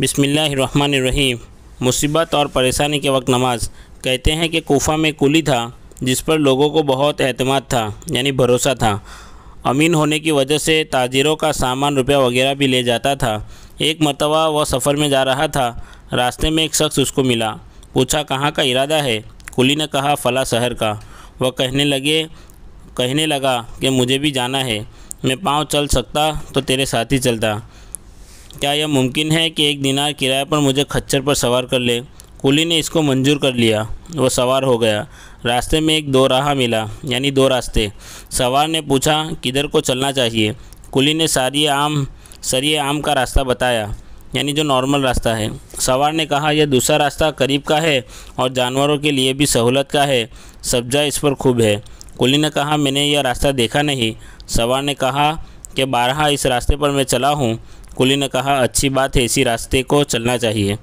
बिस्मिल्लाहिर्रहमानिर्रहीम। मुसीबत और परेशानी के वक्त नमाज। कहते हैं कि कूफा में कुली था जिस पर लोगों को बहुत एतमाद था, यानी भरोसा था। अमीन होने की वजह से ताजिरों का सामान, रुपया वगैरह भी ले जाता था। एक मरतबा वह सफ़र में जा रहा था। रास्ते में एक शख्स उसको मिला। पूछा, कहाँ का इरादा है? कुली ने कहा, फ़ला शहर का। वह कहने लगा कि मुझे भी जाना है। मैं पाँव चल सकता तो तेरे साथ ही चलता। क्या यह मुमकिन है कि 1 दिनार किराए पर मुझे खच्चर पर सवार कर ले? कुली ने इसको मंजूर कर लिया। वह सवार हो गया। रास्ते में एक 2 राह मिला, यानी 2 रास्ते। सवार ने पूछा, किधर को चलना चाहिए? कुली ने सरिए आम का रास्ता बताया, यानी जो नॉर्मल रास्ता है। सवार ने कहा, यह दूसरा रास्ता करीब का है और जानवरों के लिए भी सहूलत का है, सब्जा इस पर खूब है। कुली ने कहा, मैंने यह रास्ता देखा नहीं। सवार ने कहा कि 12 इस रास्ते पर मैं चला हूँ। कुली ने कहा, अच्छी बात है, इसी रास्ते को चलना चाहिए।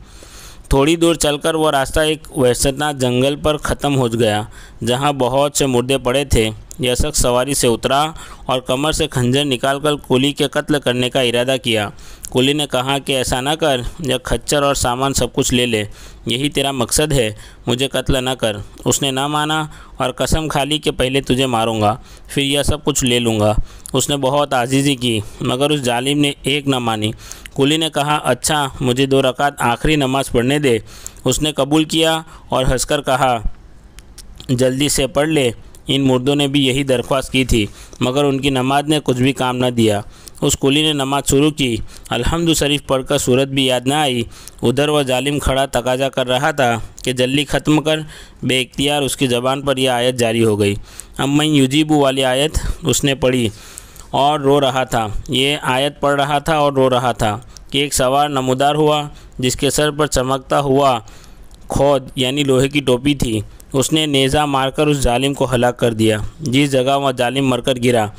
थोड़ी दूर चलकर वह रास्ता एक वहशतनाक जंगल पर ख़त्म हो गया, जहाँ बहुत से मुर्दे पड़े थे। यह शख्स सवारी से उतरा और कमर से खंजर निकालकर कुली के कत्ल करने का इरादा किया। कुली ने कहा कि ऐसा न कर, यह खच्चर और सामान सब कुछ ले ले। यही तेरा मकसद है, मुझे कत्ल न कर। उसने ना माना और कसम खा ली कि पहले तुझे मारूंगा, फिर यह सब कुछ ले लूँगा। उसने बहुत आजीज़ी की, मगर उस जालिम ने एक न मानी। कुली ने कहा, अच्छा, मुझे 2 रकात आखिरी नमाज पढ़ने दे। उसने कबूल किया और हंसकर कहा, जल्दी से पढ़ ले। इन मुर्दों ने भी यही दरख्वास्त की थी, मगर उनकी नमाज ने कुछ भी काम न दिया। उस कुली ने नमाज शुरू की। अल्हम्दु शरीफ पढ़कर सूरत भी याद न आई। उधर वह जालिम खड़ा तकाजा कर रहा था कि जल्दी ख़त्म कर। बेइख्तियार उसकी ज़बान पर यह आयत जारी हो गई। अम्मन युजीबु वाली आयत उसने पढ़ी और रो रहा था। ये आयत पढ़ रहा था और रो रहा था कि एक सवार नमूदार हुआ जिसके सर पर चमकता हुआ खोद, यानी लोहे की टोपी थी। उसने नेज़ा मारकर उस जालिम को हलाक कर दिया। जिस जगह वह जालिम मरकर गिरा,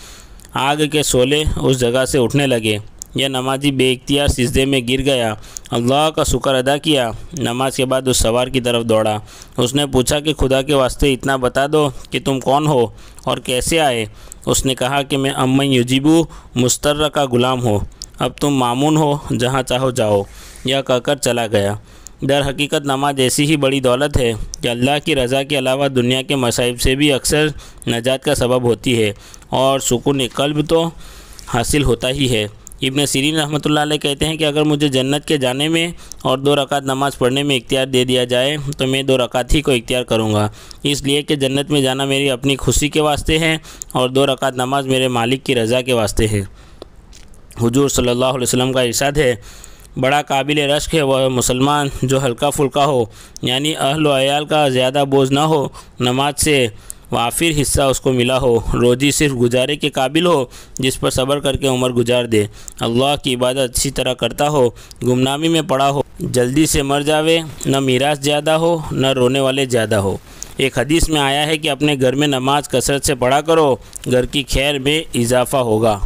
आग के शोले उस जगह से उठने लगे। यह नमाजी बेइख्तियार सिजदे में गिर गया। अल्लाह का शुक्र अदा किया। नमाज के बाद उस सवार की तरफ दौड़ा। उसने पूछा कि खुदा के वास्ते इतना बता दो कि तुम कौन हो और कैसे आए? उसने कहा कि मैं अम्मन युजीबु मुस्तर्र का ग़ुलाम हो। अब तुम मामून हो, जहाँ चाहो जाओ। यह कहकर चला गया। दर हकीकत नमाज ऐसी ही बड़ी दौलत है कि अल्लाह की रज़ा के अलावा दुनिया के मसाइब से भी अक्सर नजात का सबब होती है और सुकून क़ल्ब तो हासिल होता ही है। इब्न सीरीन रहमतुल्लाह अलैह कहते हैं कि अगर मुझे जन्नत के जाने में और 2 रकात नमाज़ पढ़ने में इख्तियार दे दिया जाए तो मैं 2 रकात ही को इख्तियार करूँगा, इसलिए कि जन्नत में जाना मेरी अपनी खुशी के वास्ते है और 2 रकात नमाज मेरे मालिक की रज़ा के वास्ते है। हुजूर सल्लल्लाहु अलैहि वसल्लम का इरशाद है, बड़ा काबिल रश्क है वह मुसलमान जो हल्का फुल्का हो, यानी अहल व अयाल का ज़्यादा बोझ ना हो, नमाज से वाफिर हिस्सा उसको मिला हो, रोज़ी सिर्फ गुजारे के काबिल हो, जिस पर सब्र करके उम्र गुजार दे, अल्लाह की इबादत अच्छी तरह करता हो, गुमनामी में पड़ा हो, जल्दी से मर जावे, न मीरास ज़्यादा हो न रोने वाले ज़्यादा हो। एक हदीस में आया है कि अपने घर में नमाज कसरत से पढ़ा करो, घर की खैर में इजाफ़ा होगा।